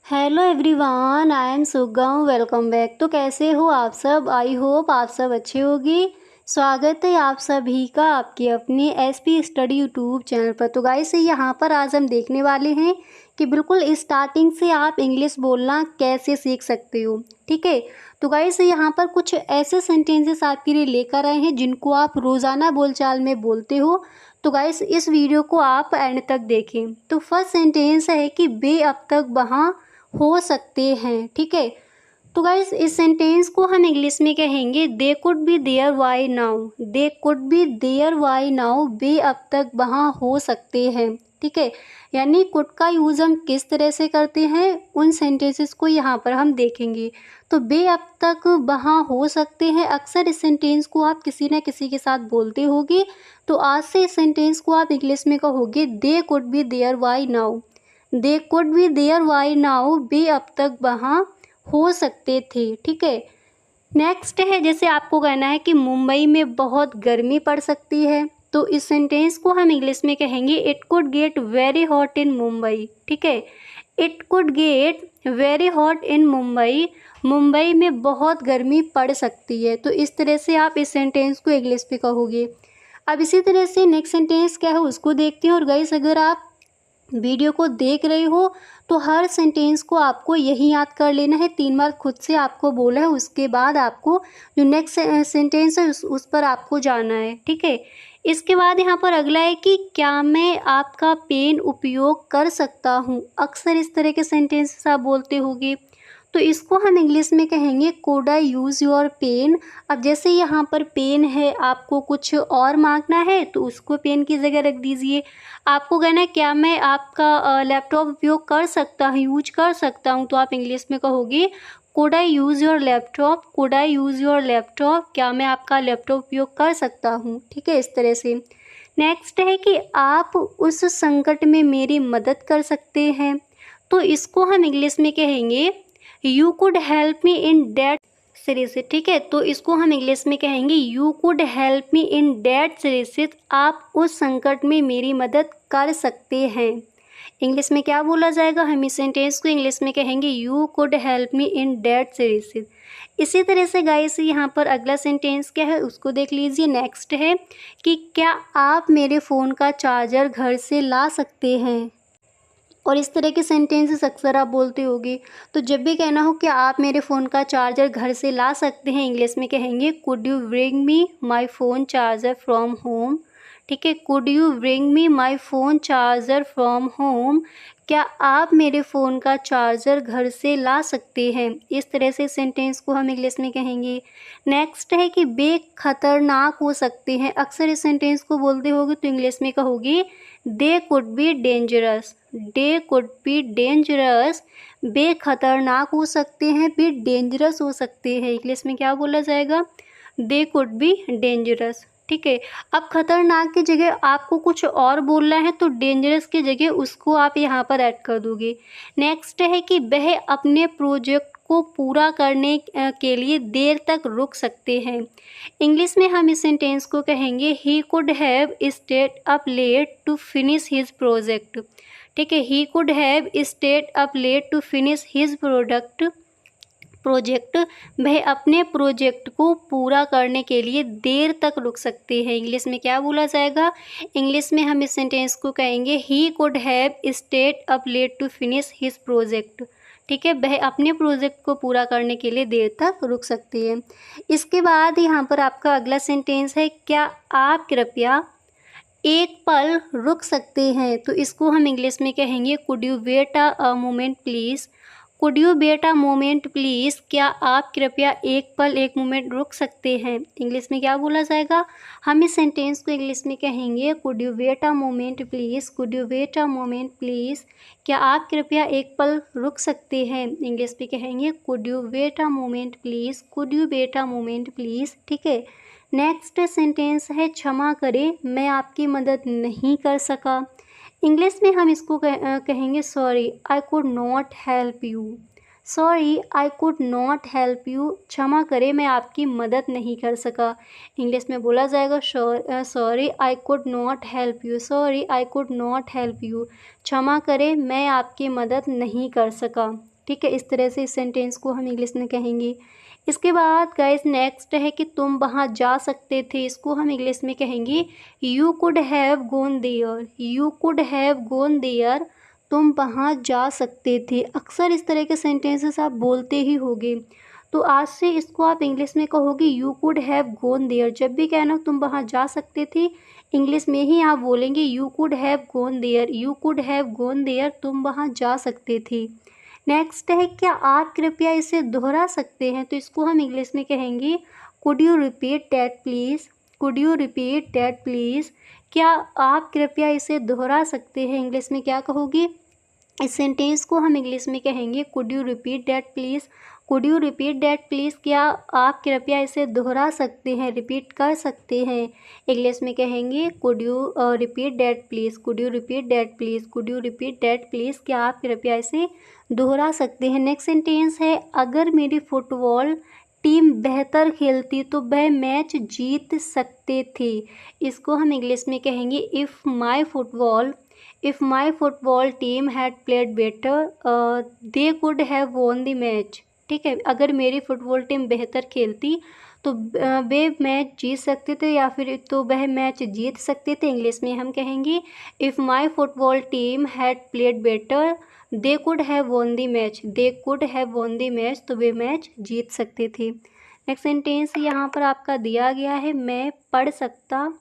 Hello everyone, I am सुगम। Welcome back. तो कैसे हो आप सब? आई होप आप सब अच्छे होगी। स्वागत है आप सभी का आपके अपने एसपी स्टडी यूट्यूब चैनल पर। तो गाइस यहाँ पर आज हम देखने वाले हैं कि बिल्कुल स्टार्टिंग से आप इंग्लिश बोलना कैसे सीख सकते हो। ठीक है, तो गाइस यहाँ पर कुछ ऐसे सेंटेंसेस आपके लिए लेकर आए हैं जिनको आप रोज़ाना बोलचाल में बोलते हो। तो गाइस इस वीडियो को आप एंड तक देखें। तो फर्स्ट सेंटेंस है कि वे अब तक वहाँ हो सकते हैं। ठीक है, तो गाइस इस सेंटेंस को हम इंग्लिश में कहेंगे they could be there by now. They could be there by now, वे अब तक वहाँ हो सकते हैं। ठीक है, यानी कुड का यूज़ हम किस तरह से करते हैं उन सेंटेंसेस को यहाँ पर हम देखेंगे। तो वे अब तक वहाँ हो सकते हैं, अक्सर इस सेंटेंस को आप किसी न किसी के साथ बोलते होगे। तो आज से इस सेंटेंस को आप इंग्लिश में कहोगे they could be there by now. They could be there by now, वे अब तक वहाँ हो सकते थे। ठीक है, नेक्स्ट है जैसे आपको कहना है कि मुंबई में बहुत गर्मी पड़ सकती है। तो इस सेंटेंस को हम इंग्लिश में कहेंगे it could get very hot in Mumbai. ठीक है, it could get very hot in Mumbai, Mumbai में बहुत गर्मी पड़ सकती है। तो इस तरह से आप इस सेंटेंस को इंग्लिश में कहोगे। अब इसी तरह से नेक्स्ट सेंटेंस क्या है उसको देखते हैं। और गाइस अगर आप वीडियो को देख रहे हो तो हर सेंटेंस को आपको यही याद कर लेना है। 3 बार खुद से आपको बोला है, उसके बाद आपको जो नेक्स्ट सेंटेंस है उस पर आपको जाना है। ठीक है, इसके बाद यहाँ पर अगला है कि क्या मैं आपका पेन उपयोग कर सकता हूँ। अक्सर इस तरह के सेंटेंसेस आप बोलते होगे। तो इसको हम इंग्लिश में कहेंगे could I use your pen. अब जैसे यहाँ पर पेन है, आपको कुछ और मांगना है तो उसको पेन की जगह रख दीजिए। आपको कहना है क्या मैं आपका लैपटॉप उपयोग कर सकता हूँ, यूज कर सकता हूँ, तो आप इंग्लिश में कहोगे code I use your laptop. Code I use your laptop, क्या मैं आपका लैपटॉप उपयोग कर सकता हूँ। ठीक है, इस तरह से। नेक्स्ट है कि आप उस संकट में मेरी मदद कर सकते हैं। तो इसको हम इंग्लिश में कहेंगे you could help me in that series. ठीक है, तो इसको हम इंग्लिश में कहेंगे you could help me in that series. आप उस संकट में मेरी मदद कर सकते हैं। इंग्लिश में क्या बोला जाएगा, हम इस सेंटेंस को इंग्लिश में कहेंगे you could help me in that series. इसी तरह से गाइस यहाँ पर अगला सेंटेंस क्या है उसको देख लीजिए। नेक्स्ट है कि क्या आप मेरे फ़ोन का चार्जर घर से ला सकते हैं। और इस तरह के सेंटेंसेस अक्सर आप बोलते होगे। तो जब भी कहना हो कि आप मेरे फ़ोन का चार्जर घर से ला सकते हैं, इंग्लिश में कहेंगे could you bring me my phone charger from home. ठीक है, could you bring me my phone charger from home, क्या आप मेरे फ़ोन का चार्जर घर से ला सकते हैं। इस तरह से सेंटेंस को हम इंग्लिश में कहेंगे। नेक्स्ट है कि वे खतरनाक हो सकते हैं। अक्सर इस सेंटेंस को बोलते होगे तो इंग्लिश में कहोगे they could be dangerous. They could be dangerous, वे खतरनाक हो सकते हैं, वे डेंजरस हो सकते हैं। इंग्लिश में क्या बोला जाएगा, दे कुड बी डेंजरस। ठीक है, अब खतरनाक की जगह आपको कुछ और बोलना है तो डेंजरस की जगह उसको आप यहाँ पर ऐड कर दोगे। नेक्स्ट है कि वह अपने प्रोजेक्ट को पूरा करने के लिए देर तक रुक सकते हैं। इंग्लिश में हम इस सेंटेंस को कहेंगे he could have stayed up late to finish his project. ठीक है, he could have stayed up late to finish his project, वह अपने प्रोजेक्ट को पूरा करने के लिए देर तक रुक सकते हैं। इंग्लिश में क्या बोला जाएगा, इंग्लिश में हम इस सेंटेंस को कहेंगे he could have stayed up late to finish his project. ठीक है, वह अपने प्रोजेक्ट को पूरा करने के लिए देर तक रुक सकती है। इसके बाद यहाँ पर आपका अगला सेंटेंस है क्या आप कृपया एक पल रुक सकते हैं। तो इसको हम इंग्लिश में कहेंगे could you wait a moment please. Could you wait a moment please, क्या आप कृपया एक पल एक मोमेंट रुक सकते हैं। इंग्लिश में क्या बोला जाएगा, हम इस सेंटेंस को इंग्लिश में कहेंगे could you wait a moment please. Could you wait a moment please, क्या आप कृपया एक पल रुक सकते हैं। इंग्लिश में कहेंगे could you wait a moment please. Could you wait a moment please. ठीक है, नेक्स्ट सेंटेंस है क्षमा करें मैं आपकी मदद नहीं कर सका। इंग्लिश में हम इसको कहेंगे sorry I could not help you. Sorry I could not help you, क्षमा करें मैं आपकी मदद नहीं कर सका। इंग्लिश में बोला जाएगा sorry I could not help you. Sorry I could not help you, क्षमा करें मैं आपकी मदद नहीं कर सका। ठीक है, इस तरह से इस सेंटेंस को हम इंग्लिश में कहेंगे। इसके बाद गाइस नेक्स्ट है कि तुम वहाँ जा सकते थे, इसको हम इंग्लिश में कहेंगे you could have gone there, you could have gone there, तुम वहाँ जा सकते थे। अक्सर इस तरह के सेंटेंसेस आप बोलते ही होंगे, तो आज से इसको आप इंग्लिश में कहोगे you could have gone there. जब भी कहना तुम वहाँ जा सकते थे, इंग्लिश में ही आप बोलेंगे you could have gone there, you could have gone there, तुम वहाँ जा सकते थे। नेक्स्ट है क्या आप कृपया इसे दोहरा सकते हैं, तो इसको हम इंग्लिश में कहेंगे could you repeat that please, could you repeat that please, क्या आप कृपया इसे दोहरा सकते हैं, इंग्लिश में क्या कहोगे, इस सेंटेंस को हम इंग्लिश में कहेंगे could you repeat that please, could you repeat that please, क्या आप कृपया इसे दोहरा सकते हैं, रिपीट कर सकते हैं, इंग्लिश में कहेंगे could you repeat that please, could you repeat that please, could you repeat that please, क्या आप कृपया इसे दोहरा सकते हैं। नेक्स्ट सेंटेंस है अगर मेरी फुटबॉल टीम बेहतर खेलती तो वह मैच जीत सकते थे, इसको हम इंग्लिश में कहेंगे if my football team had played better they could have won the match. ठीक है, अगर मेरी फुटबॉल टीम बेहतर खेलती तो वे मैच जीत सकते थे या फिर तो वह मैच जीत सकते थे, इंग्लिश में हम कहेंगे if my football team had played better they could have won the match, they could have won the match, तो वे मैच जीत सकते थे। नेक्स्ट सेंटेंस यहाँ पर आपका दिया गया है मैं पढ़ सकता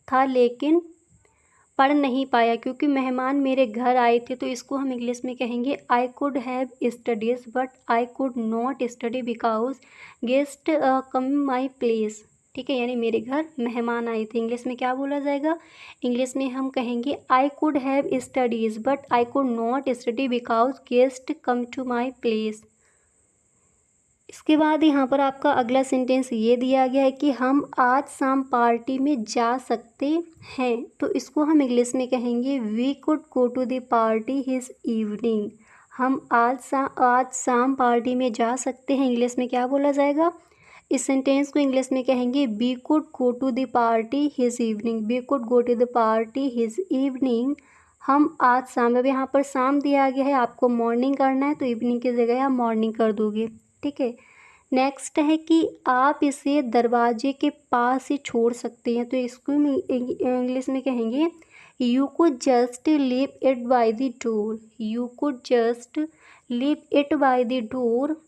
था लेकिन पढ़ नहीं पाया क्योंकि मेहमान मेरे घर आए थे, तो इसको हम इंग्लिश में कहेंगे I could have studies but I could not study because guest come my place. ठीक है, यानी मेरे घर मेहमान आए थे, इंग्लिश में क्या बोला जाएगा, इंग्लिश में हम कहेंगे I could have studies but I could not study because guest come to my place. इसके बाद यहाँ पर आपका अगला सेंटेंस ये दिया गया है कि हम आज शाम पार्टी में जा सकते हैं, तो इसको हम इंग्लिश में कहेंगे we could go to the party his evening. हम आज शाम पार्टी में जा सकते हैं, इंग्लिश में क्या बोला जाएगा, इस सेंटेंस को इंग्लिश में कहेंगे we could go to the party his evening, we could go to the party his evening. हम आज शाम, अब यहाँ पर शाम दिया गया है, आपको मॉर्निंग करना है तो इवनिंग की जगह आप मॉर्निंग कर दोगे। ठीक है, नेक्स्ट है कि आप इसे दरवाजे के पास ही छोड़ सकते हैं, तो इसको इंग्लिश में कहेंगे you could just leave it by the door, you could just leave it by the door,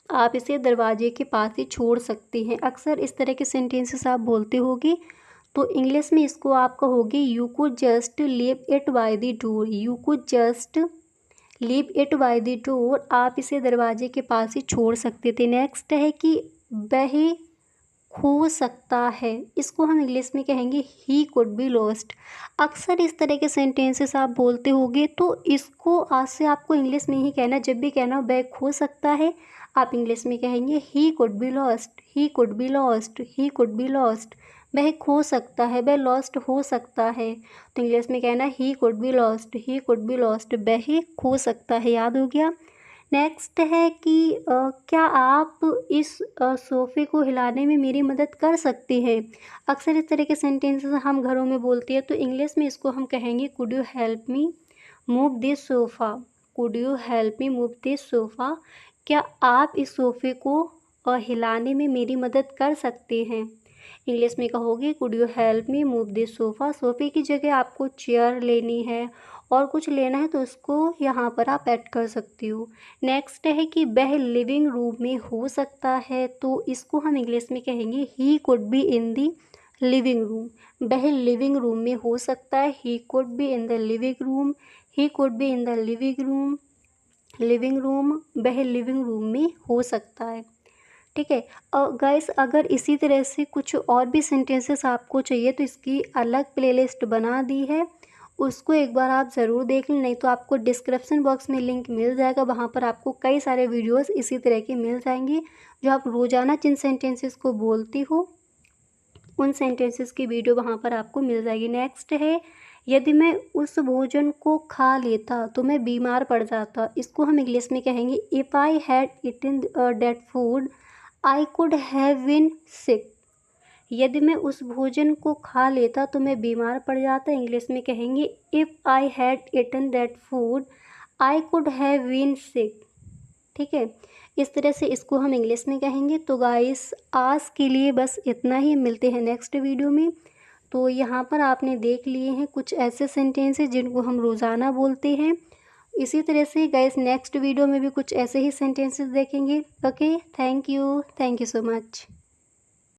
आप इसे दरवाजे के पास ही छोड़ सकते हैं। अक्सर इस तरह के सेंटेंसेस आप बोलते होगे, तो इंग्लिश में इसको आप कहोगे you could just leave it by the door, you could just leave it by the door, आप इसे दरवाजे के पास ही छोड़ सकते थे। नेक्स्ट है कि वह खो सकता है, इसको हम इंग्लिश में कहेंगे ही कुड बी लॉस्ट। अक्सर इस तरह के सेंटेंसेस आप बोलते होंगे, तो इसको आज से आपको इंग्लिश में ही कहना, जब भी कहना वह खो सकता है, आप इंग्लिश में कहेंगे he could be lost, he could be lost, he could be lost, वह खो सकता है, वह लॉस्ट हो सकता है, तो इंग्लिश में कहना he could be lost, he could be lost, वह खो सकता है, याद हो गया। नेक्स्ट है कि क्या आप इस सोफ़े को हिलाने में मेरी मदद कर सकते हैं। अक्सर इस तरह के सेंटेंसेस हम घरों में बोलते हैं, तो इंग्लिश में इसको हम कहेंगे could you help me move this sofa, could you help me move this sofa, क्या आप इस सोफ़े को हिलाने में मेरी मदद कर सकते हैं। इंग्लिश में कहोगे could you help me move this sofa, सोफ़े की जगह आपको चेयर लेनी है और कुछ लेना है तो उसको यहाँ पर आप ऐड कर सकती हो। नेक्स्ट है कि वह लिविंग रूम में हो सकता है, तो इसको हम इंग्लिश में कहेंगे he could be in the living room, वह लिविंग रूम में हो सकता है, he could be in the living room, he could be in the living room, living room, वह लिविंग रूम में हो सकता है। ठीक है, और गाइस अगर इसी तरह से कुछ और भी सेंटेंसेस आपको चाहिए तो इसकी अलग प्लेलिस्ट बना दी है, उसको एक बार आप ज़रूर देख लें, नहीं तो आपको डिस्क्रिप्शन बॉक्स में लिंक मिल जाएगा, वहाँ पर आपको कई सारे वीडियोस इसी तरह के मिल जाएंगे, जो आप रोज़ाना जिन सेंटेंसेस को बोलती हो उन सेंटेंसेस की वीडियो वहाँ पर आपको मिल जाएगी। नेक्स्ट है यदि मैं उस भोजन को खा लेता तो मैं बीमार पड़ जाता, इसको हम इंग्लिश में कहेंगे if I had eaten that food I could have been sick, यदि मैं उस भोजन को खा लेता तो मैं बीमार पड़ जाता, इंग्लिश में कहेंगे if I had eaten that food I could have been sick. ठीक है, इस तरह से इसको हम इंग्लिश में कहेंगे। तो गाइस आज के लिए बस इतना ही, मिलते हैं नेक्स्ट वीडियो में। तो यहाँ पर आपने देख लिए हैं कुछ ऐसे सेंटेंसेस जिनको हम रोज़ाना बोलते हैं। इसी तरह से गाइस नेक्स्ट वीडियो में भी कुछ ऐसे ही सेंटेंसेस देखेंगे। Okay, thank you so much.